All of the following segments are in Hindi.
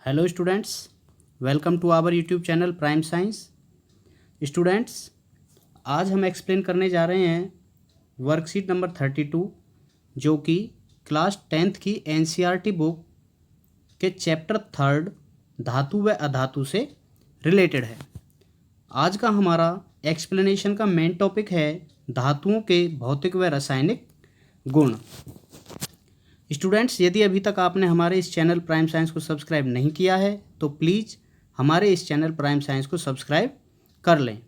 Hello students, welcome to our YouTube channel prime science. Students, आज हम एक्सप्लेन करने जा रहे हैं वर्कशीट नंबर 32 जो कि क्लास 10th की एनसीईआरटी बुक के चैप्टर 3 धातु व अधातु से रिलेटेड है। आज का हमारा एक्सप्लेनेशन का मेन टॉपिक है धातुओं के भौतिक व रासायनिक गुण। स्टूडेंट्स, यदि अभी तक आपने हमारे इस चैनल प्राइम साइंस को सब्सक्राइब नहीं किया है तो प्लीज़ हमारे इस चैनल प्राइम साइंस को सब्सक्राइब कर लें।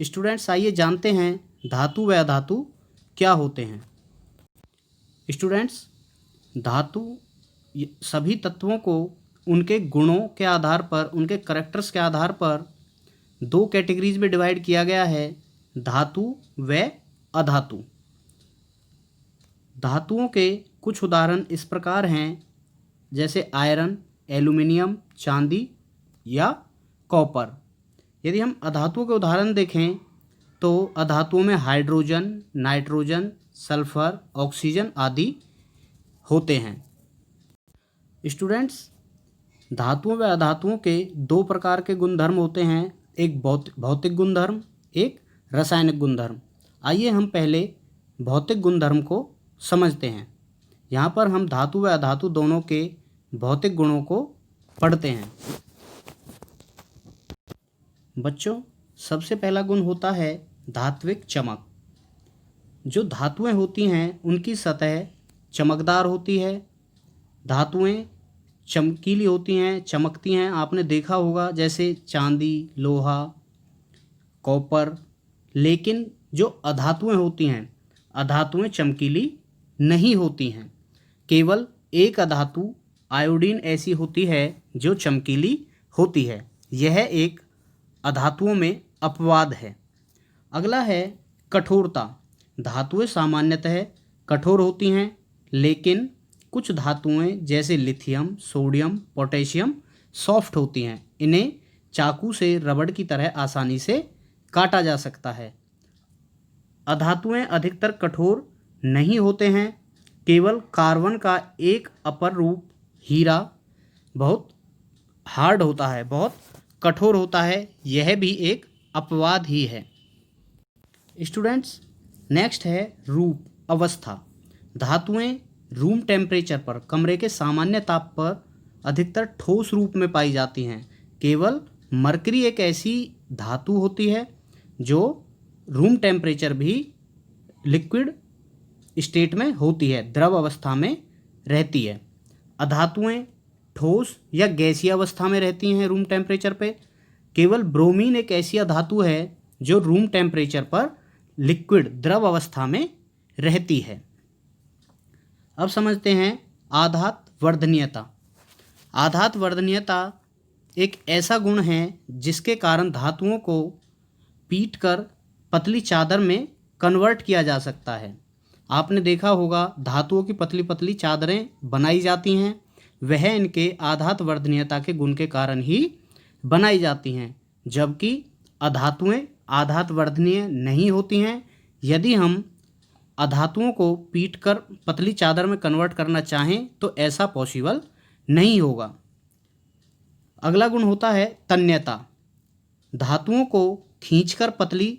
स्टूडेंट्स, आइए जानते हैं धातु व अधातु क्या होते हैं। स्टूडेंट्स, धातु सभी तत्वों को उनके गुणों के आधार पर, उनके करैक्टर्स के आधार पर दो कैटेगरीज में डिवाइड किया गया है, धातु व अधातु। धातुओं के कुछ उदाहरण इस प्रकार हैं, जैसे आयरन, एल्युमिनियम, चांदी या कॉपर। यदि हम अधातुओं के उदाहरण देखें तो अधातुओं में हाइड्रोजन, नाइट्रोजन, सल्फर, ऑक्सीजन आदि होते हैं। स्टूडेंट्स, धातुओं व अधातुओं के दो प्रकार के गुणधर्म होते हैं, एक भौतिक गुणधर्म, एक रासायनिक गुणधर्म। आइए हम पहले भौतिक गुणधर्म को समझते हैं। यहाँ पर हम धातु व अधातु दोनों के भौतिक गुणों को पढ़ते हैं। बच्चों, सबसे पहला गुण होता है धात्विक चमक। जो धातुएं होती हैं उनकी सतह चमकदार होती है, धातुएं चमकीली होती हैं, चमकती हैं। आपने देखा होगा जैसे चांदी, लोहा, कॉपर। लेकिन जो अधातुएं होती हैं, अधातुएं चमकीली नहीं होती हैं। केवल एक अधातु आयोडीन ऐसी होती है जो चमकीली होती है। यह एक अधातुओं में अपवाद है। अगला है कठोरता। धातुएं सामान्यतः कठोर होती हैं, लेकिन कुछ धातुएं जैसे लिथियम, सोडियम, पोटेशियम सॉफ्ट होती हैं। इन्हें चाकू से रबड़ की तरह आसानी से काटा जा सकता है। अधातुएं अधिकतर कठोर नहीं होते हैं। केवल कार्बन का एक अपर रूप हीरा बहुत हार्ड होता है, बहुत कठोर होता है। यह भी एक अपवाद ही है। स्टूडेंट्स, नेक्स्ट है रूप, अवस्था। धातुएं रूम टेम्परेचर पर, कमरे के सामान्य ताप पर अधिकतर ठोस रूप में पाई जाती हैं। केवल मरकरी एक ऐसी धातु होती है जो रूम टेम्परेचर भी लिक्विड स्टेट में होती है, द्रव अवस्था में रहती है। अधातुएं ठोस या गैसीय अवस्था में रहती हैं रूम टेम्परेचर पे। केवल ब्रोमीन एक ऐसी धातु है जो रूम टेम्परेचर पर लिक्विड, द्रव अवस्था में रहती है। अब समझते हैं आधात वर्धनीयता। आधात वर्धनीयता एक ऐसा गुण है जिसके कारण धातुओं को पीटकर पतली चादर में कन्वर्ट किया जा सकता है। आपने देखा होगा धातुओं की पतली पतली चादरें बनाई जाती हैं, वह इनके आधात वर्धनीयता के गुण के कारण ही बनाई जाती हैं, जबकि अधातुएं आधात वर्धनीय नहीं होती हैं। यदि हम अधातुओं को पीटकर पतली चादर में कन्वर्ट करना चाहें तो ऐसा पॉसिबल नहीं होगा। अगला गुण होता है तन्यता। धातुओं को खींचकर पतली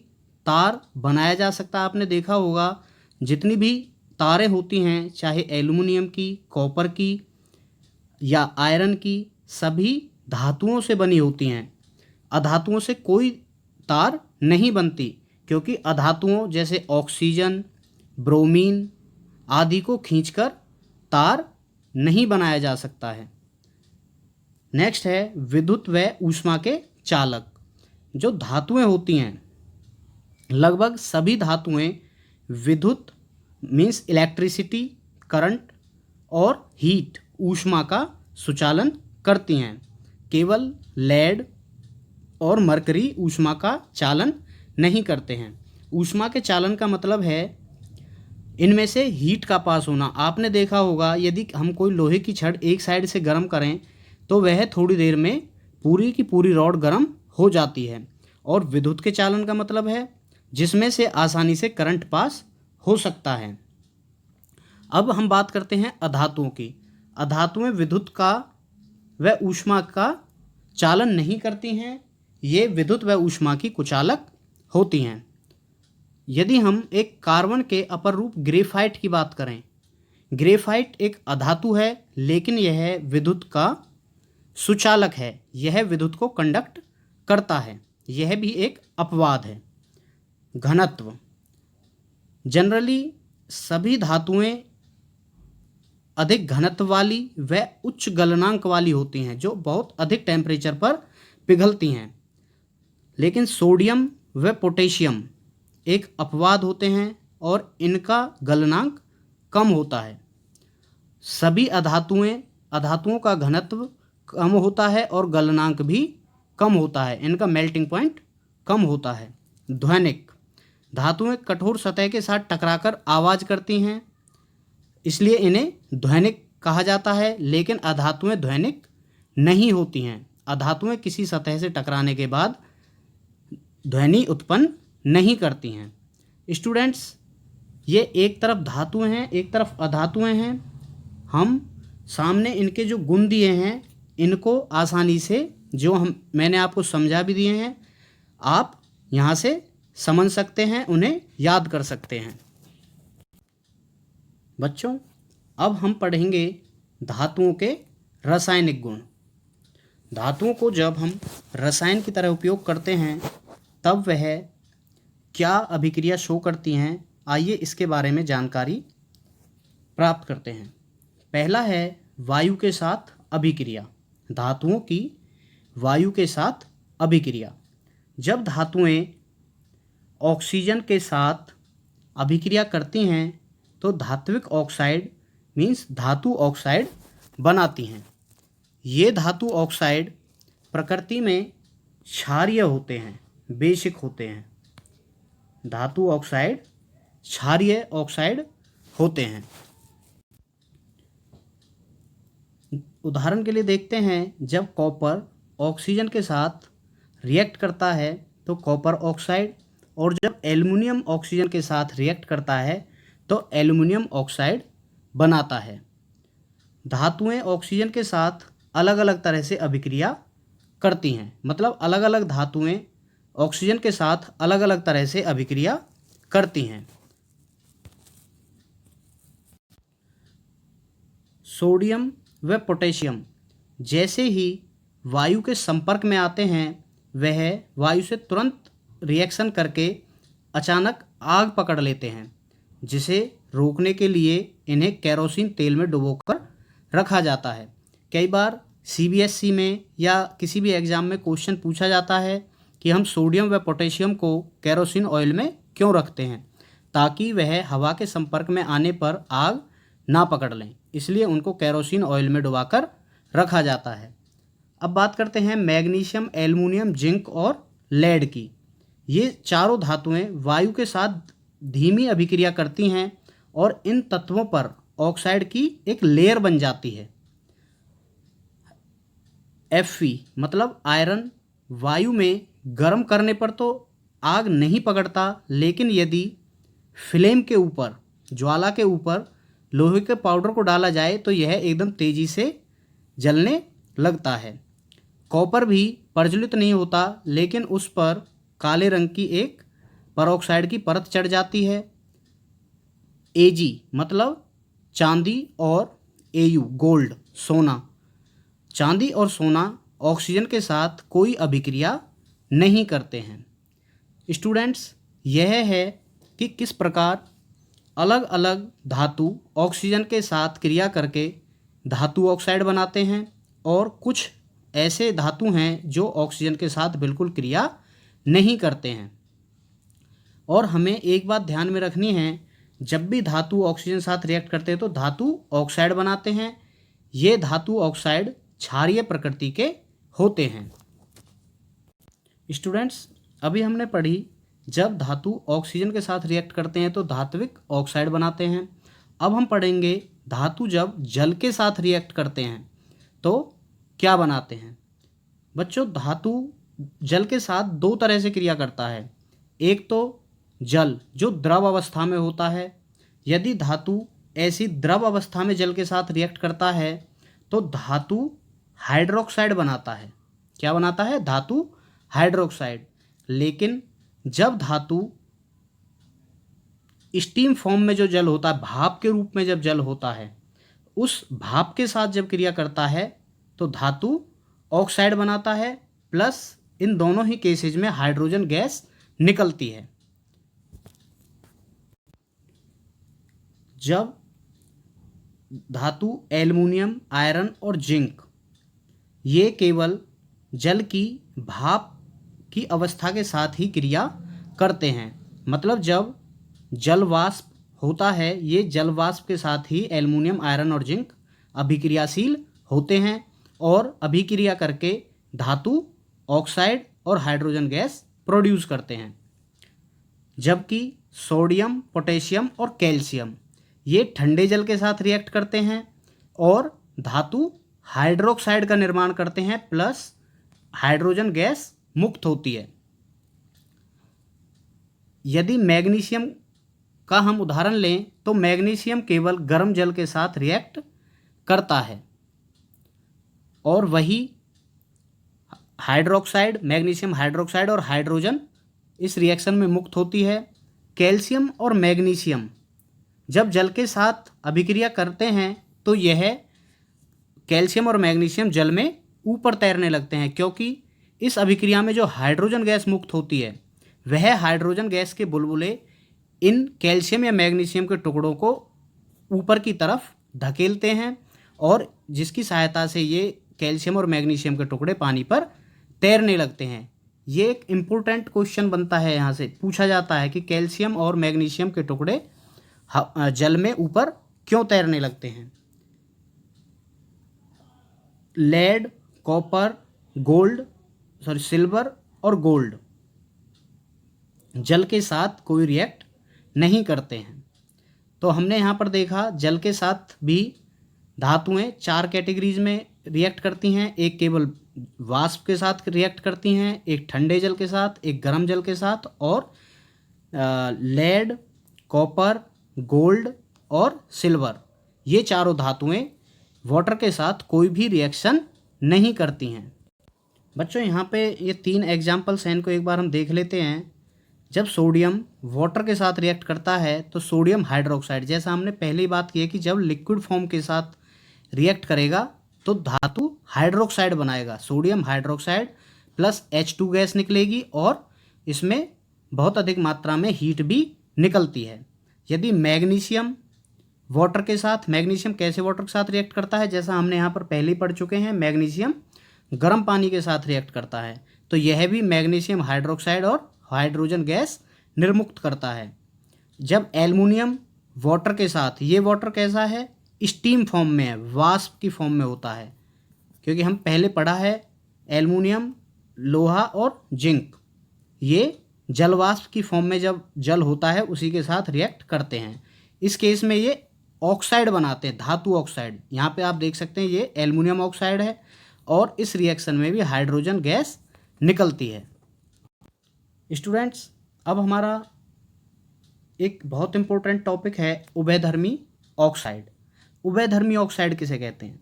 तार बनाया जा सकता है। आपने देखा होगा जितनी भी तारें होती हैं, चाहे एल्युमिनियम की, कॉपर की या आयरन की, सभी धातुओं से बनी होती हैं। अधातुओं से कोई तार नहीं बनती, क्योंकि अधातुओं जैसे ऑक्सीजन, ब्रोमीन आदि को खींचकर तार नहीं बनाया जा सकता है। नेक्स्ट है विद्युत व ऊष्मा के चालक। जो धातुएं होती हैं, लगभग सभी धातुएं विद्युत मीन्स इलेक्ट्रिसिटी, करंट और हीट, ऊष्मा का सुचालन करती हैं। केवल लेड और मरकरी ऊष्मा का चालन नहीं करते हैं। ऊष्मा के चालन का मतलब है इनमें से हीट का पास होना। आपने देखा होगा यदि हम कोई लोहे की छड़ एक साइड से गर्म करें तो वह थोड़ी देर में पूरी की पूरी रॉड गर्म हो जाती है। और विद्युत के चालन का मतलब है जिसमें से आसानी से करंट पास हो सकता है। अब हम बात करते हैं अधातुओं की। अधातुएं विद्युत का व ऊष्मा का चालन नहीं करती हैं, ये विद्युत व ऊष्मा की कुचालक होती हैं। यदि हम एक कार्बन के अपर रूप ग्रेफाइट की बात करें, ग्रेफाइट एक अधातु है लेकिन यह विद्युत का सुचालक है, यह विद्युत को कंडक्ट करता है, यह भी एक अपवाद है। घनत्व, जनरली सभी धातुएं अधिक घनत्व वाली व उच्च गलनांक वाली होती हैं जो बहुत अधिक टेम्परेचर पर पिघलती हैं, लेकिन सोडियम व पोटेशियम एक अपवाद होते हैं और इनका गलनांक कम होता है। सभी अधातुओं का घनत्व कम होता है और गलनांक भी कम होता है, इनका मेल्टिंग पॉइंट कम होता है। ध्वनिक, धातुएं कठोर सतह के साथ टकराकर आवाज़ करती हैं, इसलिए इन्हें ध्वनिक कहा जाता है, लेकिन अधातुएं ध्वनिक नहीं होती हैं। अधातुएं किसी सतह से टकराने के बाद ध्वनि उत्पन्न नहीं करती हैं। स्टूडेंट्स, ये एक तरफ धातुएं हैं, एक तरफ अधातुएं हैं। हम सामने इनके जो गुण दिए हैं इनको आसानी से मैंने आपको समझा भी दिए हैं, आप यहाँ से समझ सकते हैं, उन्हें याद कर सकते हैं। बच्चों, अब हम पढ़ेंगे धातुओं के रासायनिक गुण। धातुओं को जब हम रसायन की तरह उपयोग करते हैं तब वह क्या अभिक्रिया शो करती हैं, आइए इसके बारे में जानकारी प्राप्त करते हैं। पहला है वायु के साथ अभिक्रिया। धातुओं की वायु के साथ अभिक्रिया। जब धातुएं ऑक्सीजन के साथ अभिक्रिया करती हैं तो धात्विक ऑक्साइड मीन्स धातु ऑक्साइड बनाती हैं। ये धातु ऑक्साइड प्रकृति में क्षारीय होते हैं, बेसिक होते हैं। धातु ऑक्साइड क्षारीय ऑक्साइड होते हैं। उदाहरण के लिए देखते हैं, जब कॉपर ऑक्सीजन के साथ रिएक्ट करता है तो कॉपर ऑक्साइड, और जब एल्युमिनियम ऑक्सीजन के साथ रिएक्ट करता है तो एल्युमिनियम ऑक्साइड बनाता है। धातुएं ऑक्सीजन के साथ अलग अलग तरह से अभिक्रिया करती हैं, मतलब अलग अलग धातुएं ऑक्सीजन के साथ अलग अलग तरह से अभिक्रिया करती हैं। सोडियम व पोटेशियम जैसे ही वायु के संपर्क में आते हैं वह वायु से तुरंत रिएक्शन करके अचानक आग पकड़ लेते हैं, जिसे रोकने के लिए इन्हें केरोसिन तेल में डुबोकर रखा जाता है। कई बार सीबीएसई में या किसी भी एग्ज़ाम में क्वेश्चन पूछा जाता है कि हम सोडियम व पोटेशियम को केरोसिन ऑयल में क्यों रखते हैं, ताकि वह हवा के संपर्क में आने पर आग ना पकड़ लें, इसलिए उनको केरोसिन ऑयल में डुबाकर रखा जाता है। अब बात करते हैं मैग्नीशियम, एल्युमिनियम, जिंक और लेड की। ये चारों धातुएं वायु के साथ धीमी अभिक्रिया करती हैं और इन तत्वों पर ऑक्साइड की एक लेयर बन जाती है। Fe मतलब आयरन वायु में गर्म करने पर तो आग नहीं पकड़ता, लेकिन यदि फ्लेम के ऊपर, ज्वाला के ऊपर लोहे के पाउडर को डाला जाए तो यह एकदम तेज़ी से जलने लगता है। कॉपर भी प्रज्वलित नहीं होता, लेकिन उस पर काले रंग की एक परऑक्साइड की परत चढ़ जाती है। Ag मतलब चांदी और Au गोल्ड, सोना। चांदी और सोना ऑक्सीजन के साथ कोई अभिक्रिया नहीं करते हैं। स्टूडेंट्स, यह है कि किस प्रकार अलग अलग धातु ऑक्सीजन के साथ क्रिया करके धातु ऑक्साइड बनाते हैं, और कुछ ऐसे धातु हैं जो ऑक्सीजन के साथ बिल्कुल क्रिया नहीं करते हैं। और हमें एक बात ध्यान में रखनी है, जब भी धातु ऑक्सीजन साथ रिएक्ट करते हैं तो धातु ऑक्साइड बनाते हैं। ये धातु ऑक्साइड क्षारीय प्रकृति के होते हैं। स्टूडेंट्स, अभी हमने पढ़ी जब धातु ऑक्सीजन के साथ रिएक्ट करते हैं तो धात्विक ऑक्साइड बनाते हैं। अब हम पढ़ेंगे धातु जब जल के साथ रिएक्ट करते हैं तो क्या बनाते हैं। बच्चों, धातु जल के साथ दो तरह से क्रिया करता है। एक तो जल जो द्रव अवस्था में होता है, यदि धातु ऐसी द्रव अवस्था में जल के साथ रिएक्ट करता है तो धातु हाइड्रोक्साइड बनाता है। क्या बनाता है? धातु हाइड्रोक्साइड। लेकिन जब धातु स्टीम फॉर्म में जो जल होता है, भाप के रूप में जब जल होता है, उस भाप के साथ जब क्रिया करता है तो धातु ऑक्साइड बनाता है, प्लस इन दोनों ही केसेज में हाइड्रोजन गैस निकलती है। जब धातु एल्युमिनियम, आयरन और जिंक ये केवल जल की भाप की अवस्था के साथ ही क्रिया करते हैं, मतलब जब जल वाष्प होता है, ये जल वाष्प के साथ ही एल्युमिनियम, आयरन और जिंक अभिक्रियाशील होते हैं और अभिक्रिया करके धातु ऑक्साइड और हाइड्रोजन गैस प्रोड्यूस करते हैं। जबकि सोडियम, पोटेशियम और कैल्शियम ये ठंडे जल के साथ रिएक्ट करते हैं और धातु हाइड्रोक्साइड का निर्माण करते हैं, प्लस हाइड्रोजन गैस मुक्त होती है। यदि मैग्नीशियम का हम उदाहरण लें तो मैग्नीशियम केवल गर्म जल के साथ रिएक्ट करता है और वही हाइड्रोक्साइड, मैग्नीशियम हाइड्रोक्साइड और हाइड्रोजन इस रिएक्शन में मुक्त होती है। कैल्शियम और मैग्नीशियम जब जल के साथ अभिक्रिया करते हैं तो यह कैल्शियम और मैग्नीशियम जल में ऊपर तैरने लगते हैं, क्योंकि इस अभिक्रिया में जो हाइड्रोजन गैस मुक्त होती है वह हाइड्रोजन गैस के बुलबुले इन कैल्शियम या मैग्नीशियम के टुकड़ों को ऊपर की तरफ धकेलते हैं और जिसकी सहायता से ये कैल्शियम और मैग्नीशियम के टुकड़े पानी पर तैरने लगते हैं। ये एक इम्पोर्टेंट क्वेश्चन बनता है, यहाँ से पूछा जाता है कि कैल्शियम और मैग्नीशियम के टुकड़े जल में ऊपर क्यों तैरने लगते हैं। लेड, कॉपर, सिल्वर और गोल्ड जल के साथ कोई रिएक्ट नहीं करते हैं। तो हमने यहाँ पर देखा जल के साथ भी धातुएं 4 कैटेगरीज में रिएक्ट करती हैं। एक केवल वाष्प के साथ रिएक्ट करती हैं, एक ठंडे जल के साथ, एक गर्म जल के साथ, और लेड, कॉपर, गोल्ड और सिल्वर ये चारों धातुएं वाटर के साथ कोई भी रिएक्शन नहीं करती हैं। बच्चों यहाँ पे ये 3 एग्जाम्पल्स हैं, इनको एक बार हम देख लेते हैं। जब सोडियम वाटर के साथ रिएक्ट करता है तो सोडियम हाइड्रोक्साइड, जैसा हमने पहले ही बात की है कि जब लिक्विड फॉर्म के साथ रिएक्ट करेगा तो धातु हाइड्रोक्साइड बनाएगा, sodium hydroxide plus H2 gas निकलेगी और इसमें बहुत अधिक मात्रा में हीट भी निकलती है। यदि मैग्नीशियम वाटर के साथ, मैग्नीशियम कैसे वाटर के साथ रिएक्ट करता है, जैसा हमने यहाँ पर पहले ही पढ़ चुके हैं, मैग्नीशियम गर्म पानी के साथ रिएक्ट करता है, तो यह भी मैग्नीशियम हाइड्रोक्साइड और हाइड्रोजन गैस निर्मुक्त करता है। जब एल्युमिनियम वाटर के साथ, ये वाटर कैसा है, स्टीम फॉर्म में है, वाष्प की फॉर्म में होता है, क्योंकि हम पहले पढ़ा है एल्युमिनियम, लोहा और जिंक ये जल वाष्प की फॉर्म में जब जल होता है उसी के साथ रिएक्ट करते हैं। इस केस में ये ऑक्साइड बनाते हैं, धातु ऑक्साइड। यहाँ पे आप देख सकते हैं ये एल्युमिनियम ऑक्साइड है और इस रिएक्शन में भी हाइड्रोजन गैस निकलती है। स्टूडेंट्स, अब हमारा एक बहुत इंपॉर्टेंट टॉपिक है उभयधर्मी ऑक्साइड। उभयधर्मी ऑक्साइड किसे कहते हैं?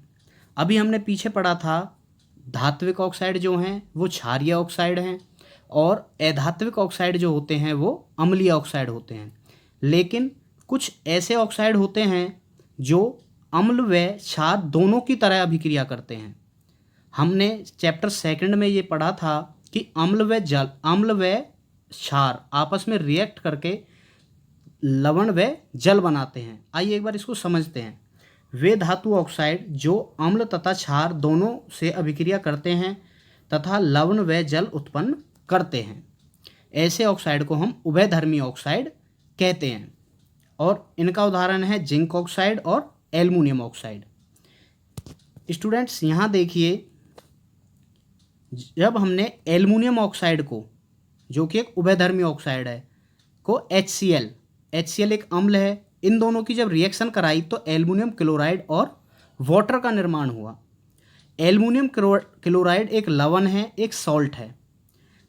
अभी हमने पीछे पढ़ा था धात्विक ऑक्साइड जो हैं वो क्षारीय ऑक्साइड हैं और अधात्विक ऑक्साइड जो होते हैं वो अम्लीय ऑक्साइड होते हैं। लेकिन कुछ ऐसे ऑक्साइड होते हैं जो अम्ल व क्षार दोनों की तरह अभिक्रिया करते हैं। हमने चैप्टर 2 में ये पढ़ा था कि अम्ल व क्षार आपस में रिएक्ट करके लवण व जल बनाते हैं। आइए एक बार इसको समझते हैं। वे धातु ऑक्साइड जो अम्ल तथा क्षार दोनों से अभिक्रिया करते हैं तथा लवण व जल उत्पन्न करते हैं, ऐसे ऑक्साइड को हम उभयधर्मी ऑक्साइड कहते हैं। और इनका उदाहरण है जिंक ऑक्साइड और एल्युमिनियम ऑक्साइड। स्टूडेंट्स यहाँ देखिए, जब हमने एल्युमिनियम ऑक्साइड को, जो कि एक उभयधर्मी ऑक्साइड है, को HCl एक अम्ल है, इन दोनों की जब रिएक्शन कराई तो एल्युमिनियम क्लोराइड और वाटर का निर्माण हुआ। एल्युमिनियम क्लोराइड एक लवण है, एक सॉल्ट है।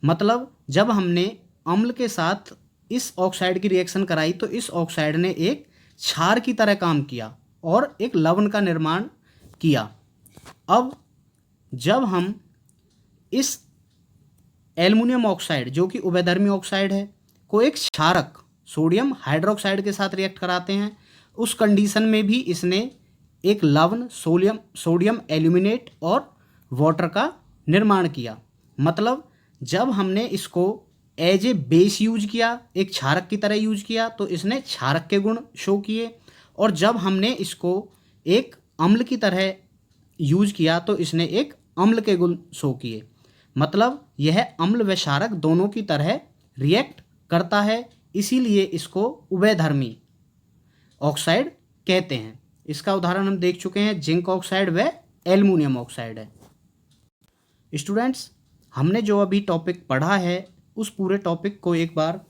मतलब जब हमने अम्ल के साथ इस ऑक्साइड की रिएक्शन कराई तो इस ऑक्साइड ने एक क्षार की तरह काम किया और एक लवण का निर्माण किया। अब जब हम इस एल्युमिनियम ऑक्साइड जो कि उभयधर्मी ऑक्साइड है को एक क्षारक सोडियम हाइड्रोक्साइड के साथ रिएक्ट कराते हैं, उस कंडीशन में भी इसने एक लवण सोडियम एल्यूमिनेट और वाटर का निर्माण किया। मतलब जब हमने इसको एज ए बेस यूज किया, एक क्षारक की तरह यूज किया, तो इसने क्षारक के गुण शो किए, और जब हमने इसको एक अम्ल की तरह यूज किया तो इसने एक अम्ल के गुण शो किए। मतलब यह अम्ल व क्षारक दोनों की तरह रिएक्ट करता है, इसीलिए इसको उभयधर्मी ऑक्साइड कहते हैं। इसका उदाहरण हम देख चुके हैं, जिंक ऑक्साइड व एल्युमिनियम ऑक्साइड है। स्टूडेंट्स, हमने जो अभी टॉपिक पढ़ा है उस पूरे टॉपिक को एक बार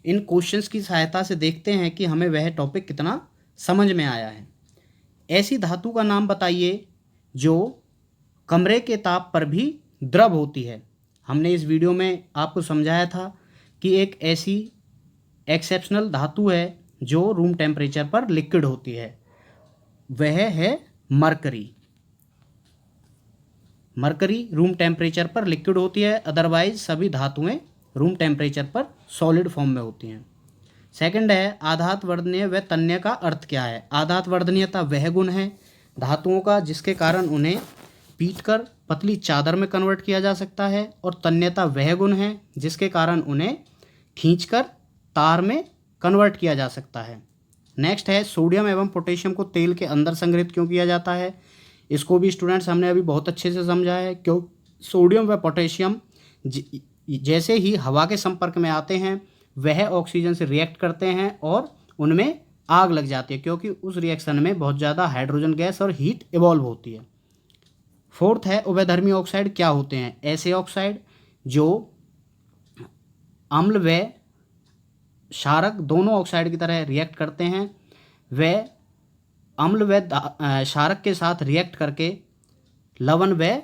इन क्वेश्चंस की सहायता से देखते हैं कि हमें वह टॉपिक कितना समझ में आया है। ऐसी धातु का नाम बताइए जो कमरे के ताप पर भी द्रव होती है। हमने इस वीडियो में आपको समझाया था कि एक ऐसी एक्सेप्शनल धातु है जो रूम टेम्परेचर पर लिक्विड होती है, वह है मरकरी। मरकरी रूम टेम्परेचर पर लिक्विड होती है, अदरवाइज सभी धातुएं रूम टेम्परेचर पर सॉलिड फॉर्म में होती हैं। सेकंड है आधात वर्धनीय व तन्य का अर्थ क्या है। आधात वर्धनीयता वह गुण है धातुओं का जिसके कारण उन्हें पीटकर पतली चादर में कन्वर्ट किया जा सकता है, और तन्यता वह गुण है जिसके कारण उन्हें खींचकर तार में कन्वर्ट किया जा सकता है। नेक्स्ट है सोडियम एवं पोटेशियम को तेल के अंदर संग्रहित क्यों किया जाता है। इसको भी स्टूडेंट्स हमने अभी बहुत अच्छे से समझा है। क्यों सोडियम व पोटेशियम जैसे ही हवा के संपर्क में आते हैं वह ऑक्सीजन से रिएक्ट करते हैं और उनमें आग लग जाती है, क्योंकि उस रिएक्शन में बहुत ज़्यादा हाइड्रोजन गैस और हीट इवॉल्व होती है। फोर्थ है उभयधर्मी ऑक्साइड क्या होते हैं। ऐसे ऑक्साइड जो अम्ल व क्षारक दोनों ऑक्साइड की तरह रिएक्ट करते हैं, वे अम्ल व क्षारक के साथ रिएक्ट करके लवण व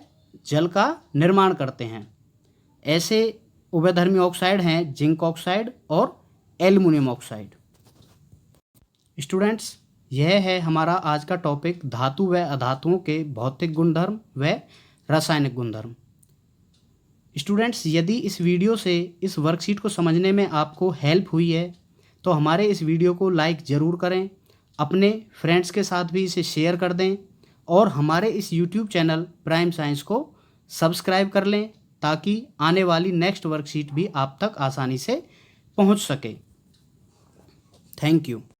जल का निर्माण करते हैं। ऐसे उभयधर्मी ऑक्साइड हैं जिंक ऑक्साइड और एल्युमिनियम ऑक्साइड। स्टूडेंट्स, यह है हमारा आज का टॉपिक धातु व अधातुओं के भौतिक गुणधर्म व रासायनिक गुणधर्म। स्टूडेंट्स, यदि इस वीडियो से इस वर्कशीट को समझने में आपको हेल्प हुई है तो हमारे इस वीडियो को लाइक ज़रूर करें, अपने फ्रेंड्स के साथ भी इसे शेयर कर दें, और हमारे इस यूट्यूब चैनल प्राइम साइंस को सब्सक्राइब कर लें ताकि आने वाली नेक्स्ट वर्कशीट भी आप तक आसानी से पहुंच सके। Thank you.